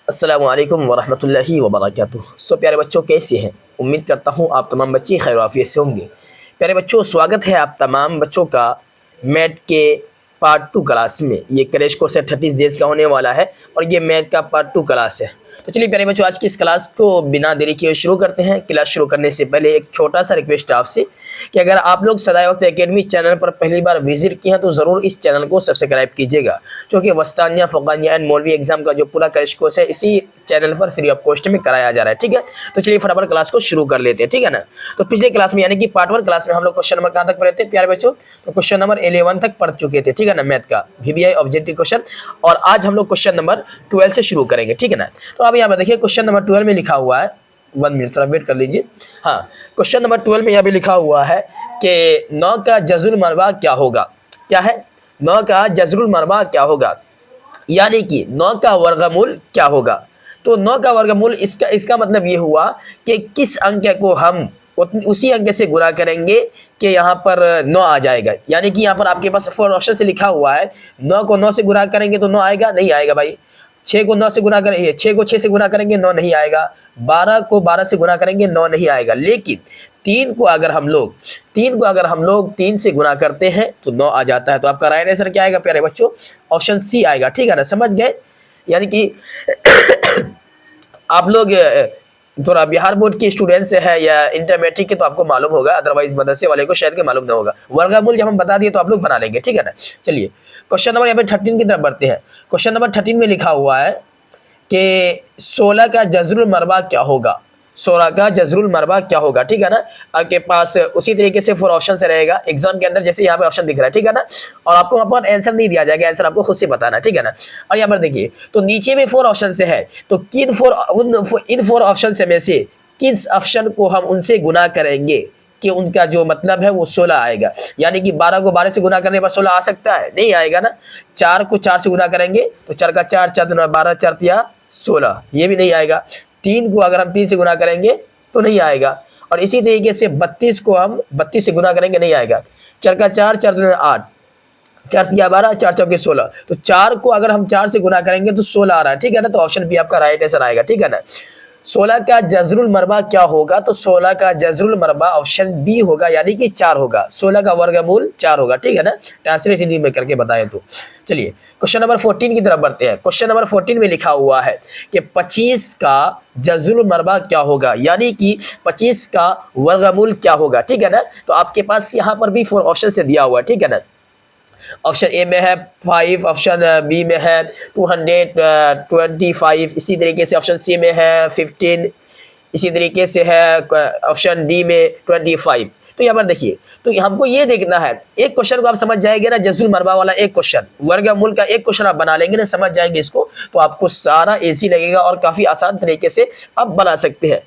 अस्सलामु अलैकुम वरहमतुल्लाहि वबरकातुह। सो प्यारे बच्चों, कैसे हैं? उम्मीद करता हूँ आप तमाम बच्चे खैर आफियत से होंगे। प्यारे बच्चों, स्वागत है आप तमाम बच्चों का मैथ के पार्ट 2 क्लास में। ये क्रैश कोर्स है 30 डेज़ का होने वाला है और ये मैथ का पार्ट 2 क्लास है। तो चलिए प्यारे बच्चों, आज की इस क्लास को बिना देरी किए शुरू करते हैं। क्लास शुरू करने से पहले एक छोटा सा रिक्वेस्ट है आपसे कि अगर आप लोग सदाए वक्त एकेडमी चैनल पर पहली बार विजिट किए हैं तो ज़रूर इस चैनल को सब्सक्राइब कीजिएगा, क्योंकि वस्तानिया, फ़ौकानिया एंड मौलवी एग्जाम का जो पूरा क्रैश कोर्स है इसी चैनल पर फ्री ऑफ कॉस्ट में कराया जा रहा है। ठीक है, तो चलिए फटाफट क्लास को शुरू कर लेते हैं। ठीक है ना। तो पिछले क्लास में यानी कि पार्ट 1 क्लास में हम लोग क्वेश्चन नंबर कहाँ तक पढ़े थे प्यारे बच्चों? तो क्वेश्चन नंबर 11 तक पढ़ चुके थे। ठीक है ना, मैथ का VBI ऑब्जेक्टिव क्वेश्चन। और आज हम लोग क्वेश्चन नंबर 12 से शुरू करेंगे। ठीक है ना। तो अब यहाँ पे देखिए क्वेश्चन नंबर 12 में लिखा हुआ है, 1 मिनट थोड़ा वेट कर लीजिए। हाँ, क्वेश्चन नंबर 12 में यहाँ पे लिखा हुआ है कि 9 का जज़रुल मरबा क्या होगा। क्या है? 9 का जज़रुल मरबा क्या होगा, यानी कि 9 का वर्गमूल क्या होगा। तो 9 का वर्गमूल इसका मतलब ये हुआ कि किस अंक को हम उसी अंक से गुणा करेंगे कि यहाँ पर 9 आ जाएगा। यानी कि यहाँ पर आपके पास 4 ऑप्शन से लिखा हुआ है, 9 को 9 से गुणा करेंगे तो 9 आएगा, नहीं आएगा भाई। 6 को 9 से गुणा करेंगे, 6 को 6 से गुणा करेंगे 9 नहीं आएगा। 12 को 12 से गुणा करेंगे 9 नहीं आएगा। लेकिन 3 को अगर हम लोग 3 से गुणा करते हैं तो 9 आ जाता है। तो आपका राइट आंसर क्या आएगा प्यारे बच्चों? ऑप्शन सी आएगा। ठीक है ना, समझ गए? यानी कि आप लोग थोड़ा बिहार बोर्ड के स्टूडेंट्स है या इंटरमीडिएट के तो आपको मालूम होगा, अदरवाइज मदरसे वाले को शायद के मालूम ना होगा। वर्गमूल जब हम बता दिए तो आप लोग बना लेंगे। ठीक है ना। चलिए क्वेश्चन नंबर यहाँ पे 13 की तरफ बढ़ते हैं। क्वेश्चन नंबर 13 में लिखा हुआ है कि 16 का जज़रुल मरबा क्या होगा। 16 का जज़रुल मरबा क्या होगा। ठीक है ना। आपके पास उसी तरीके से 4 ऑप्शन से रहेगा एग्जाम के अंदर, जैसे यहाँ पे ऑप्शन दिख रहा है। ठीक है ना। और आपको वहाँ पर आंसर नहीं दिया जाएगा, आंसर आपको खुद से बताना है। ठीक है ना। और यहाँ पर देखिए तो नीचे में 4 ऑप्शन से है, तो इन 4 ऑप्शन से में से किस ऑप्शन को हम उनसे गुना करेंगे कि उनका जो मतलब है वो 16 आएगा। यानी कि 12 को 12 से गुना करने पर 16 आ सकता है? नहीं आएगा ना। 4 को 4 से गुना करेंगे तो 4 का 4, 4 दूना 12, 4 तिया 16, ये भी नहीं आएगा। 3 को अगर हम 3 से गुना करेंगे तो नहीं आएगा। और इसी तरीके से 32 को हम 32 से गुना करेंगे, नहीं आएगा। 4 का 4, 4 दूना 8, 4 तिया 12, 4 चौके 16। तो 4 को अगर हम 4 से गुना करेंगे तो 16 आ रहा है। ठीक है ना। तो ऑप्शन बी आपका राइट आंसर आएगा। ठीक है ना। 16 का जज़रुल मरबा क्या होगा, तो 16 का जज़रुल मरबा ऑप्शन बी होगा, यानी कि 4 होगा। 16 का वर्गमूल 4 होगा। ठीक है ना। ट्रांसलेट हिंदी में करके बताएं तो। चलिए क्वेश्चन नंबर 14 की तरफ बढ़ते हैं। क्वेश्चन नंबर 14 में लिखा हुआ है कि 25 का जज़रुल मरबा क्या होगा, यानी कि 25 का वर्गमूल क्या होगा। ठीक है ना। तो आपके पास यहाँ पर भी 4 ऑप्शन से दिया हुआ है। ठीक है ना। ऑप्शन ए में है 5, ऑप्शन बी में है 225, इसी तरीके से ऑप्शन सी में है 15, इसी तरीके से है ऑप्शन डी में 25। तो यहाँ पर देखिए, तो हमको ये देखना है, एक क्वेश्चन को आप समझ जाएंगे ना, जज़रुल मरबा वाला एक क्वेश्चन, वर्गमूल का एक क्वेश्चन आप बना लेंगे ना, समझ जाएंगे इसको, तो आपको सारा इजी लगेगा और काफी आसान तरीके से आप बना सकते हैं।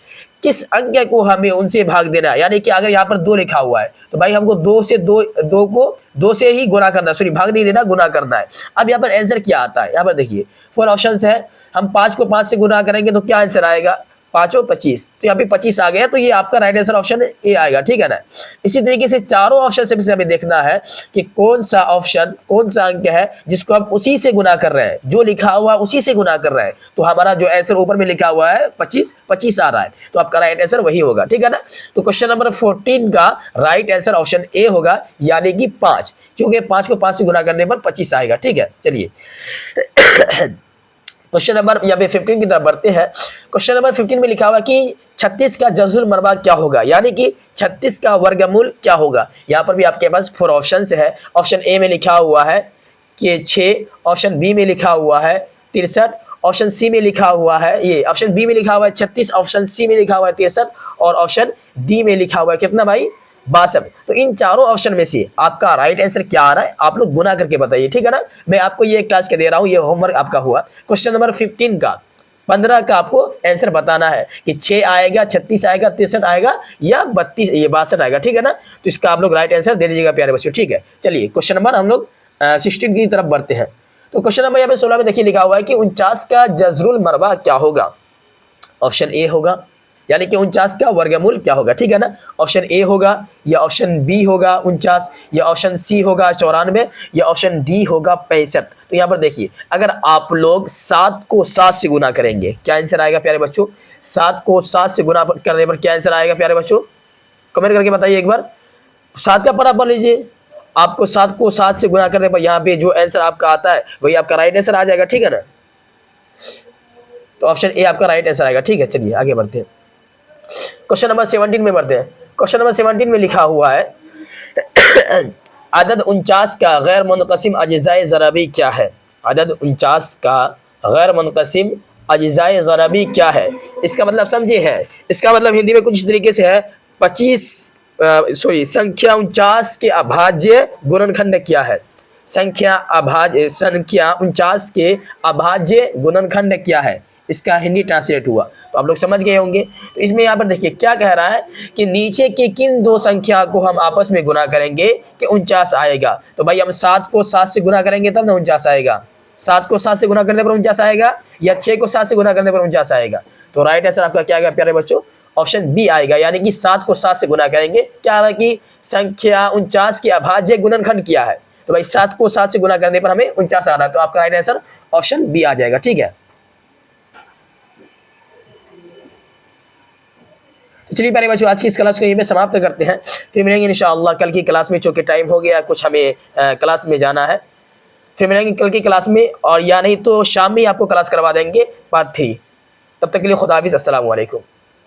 किस अंक को हमें उनसे भाग देना है, यानी कि अगर यहाँ पर 2 लिखा हुआ है तो भाई हमको 2 को 2 से ही गुणा करना है, सॉरी भाग नहीं देना, गुणा करना है। अब यहाँ पर आंसर क्या आता है, यहाँ पर देखिए 4 ऑप्शंस है। हम 5 को 5 से गुणा करेंगे तो क्या आंसर आएगा? 5 और 25, तो यहाँ पे 25 आ गया, तो ये आपका राइट आंसर ऑप्शन ए आएगा। ठीक है ना। इसी तरीके से चारों ऑप्शन से भी हमें देखना है कि कौन सा ऑप्शन, कौन सा अंक है जिसको हम उसी से गुना कर रहे हैं, जो लिखा हुआ उसी से गुना कर रहे हैं। तो हमारा जो आंसर ऊपर में लिखा हुआ है 25 आ रहा है, तो आपका राइट आंसर वही होगा। ठीक है ना। तो क्वेश्चन नंबर 14 का राइट आंसर ऑप्शन ए होगा, यानी कि 5, क्योंकि 5 को 5 से गुना करने पर 25 आएगा। ठीक है। चलिए क्वेश्चन नंबर यहाँ पे 15 की तरफ बढ़ते हैं। क्वेश्चन नंबर 15 में लिखा हुआ कि 36 का जज़रुल मरबा क्या होगा, यानी कि 36 का वर्गमूल क्या होगा। यहाँ पर भी आपके पास 4 ऑप्शन है। ऑप्शन ए में लिखा हुआ है कि 6, ऑप्शन बी में लिखा हुआ है 63, ऑप्शन सी में लिखा हुआ है, ये ऑप्शन बी में लिखा हुआ है 36, ऑप्शन सी में लिखा हुआ है 63 और ऑप्शन डी में लिखा हुआ है कितना भाई? 62। तो इन चारों ऑप्शन में से आपका राइट आंसर क्या आ रहा है, आप लोग गुना करके बताइए। ठीक है ना। मैं आपको ये एक टास्क दे रहा हूँ, ये होमवर्क आपका हुआ। क्वेश्चन नंबर 15 का आपको आंसर बताना है कि 6 आएगा, 36 आएगा, 63 आएगा या 32, ये 62 आएगा। ठीक है ना। तो इसका आप लोग राइट आंसर दे दीजिएगा प्यारे बच्चों। ठीक है। चलिए क्वेश्चन नंबर हम लोग 16 की तरफ बढ़ते हैं। तो क्वेश्चन नंबर यहाँ पे 16 में देखिए लिखा हुआ है कि 49 का जज़रुल मरबा क्या होगा। ऑप्शन ए होगा यानी कि 49 का वर्गमूल क्या होगा, ठीक है ना। ऑप्शन ए होगा, या ऑप्शन बी होगा 49, या ऑप्शन सी होगा 94, या ऑप्शन डी होगा 65। तो यहाँ पर देखिए, अगर आप लोग 7 को 7 से गुना करेंगे, क्या आंसर आएगा प्यारे बच्चों? 7 को 7 से गुना करने पर क्या आंसर आएगा प्यारे बच्चों? कमेंट करके बताइए एक बार। 7 का पढ़ा पढ़ लीजिए, आपको 7 को 7 से गुना करने पर यहाँ पे जो आंसर आपका आता है वही आपका राइट आंसर आ जाएगा, ठीक है ना। तो ऑप्शन ए आपका राइट आंसर आएगा, ठीक है। चलिए आगे बढ़ते हैं, क्वेश्चन नंबर 17 में बढ़ते हैं। क्वेश्चन नंबर 17 में लिखा हुआ है अदद 49 का गैर मुनक़सिम अज्ज़ाए ज़रबी क्या है? अदद 49 का गैर मुनक़सिम अज्ज़ाए ज़रबी क्या है? इसका मतलब समझे है, इसका मतलब हिंदी में कुछ इस तरीके से है, 25 संख्या 49 के अभाज्य गुणनखंड क्या है? संख्या 49 के अभाज्य गुणनखंड क्या है? इसका हिंदी ट्रांसलेट हुआ, तो आप लोग समझ गए होंगे। तो इसमें यहाँ पर देखिए क्या कह रहा है कि नीचे के किन दो संख्या को हम आपस में गुना करेंगे कि 49 आएगा। तो भाई हम 7 को 7 से गुना करेंगे तब ना 49 आएगा। 7 को 7 से गुना करने पर 49 आएगा, या 6 को 7 से गुना करने पर 49 आएगा। तो राइट आंसर आपका क्या आएगा प्यारे बच्चों? ऑप्शन बी आएगा, यानी कि 7 को 7 से गुना करेंगे, क्या है कि संख्या 49 के अभाज्य गुणनखंड क्या है। तो भाई 7 को 7 से गुना करने पर हमें 49 आ रहा है, तो आपका राइट आंसर ऑप्शन बी आ जाएगा, ठीक है। तो चलिए प्यारे बच्चों, आज की इस क्लास को यहीं पे समाप्त करते हैं, फिर मिलेंगे इंशाअल्लाह कल की क्लास में। चूँकि टाइम हो गया, कुछ हमें क्लास में जाना है, फिर मिलेंगे कल की क्लास में, और या नहीं तो शाम में ही आपको क्लास करवा देंगे पार्ट 3। तब तक के लिए खुदा हाफिज़, अस्सलामु अलैकुम।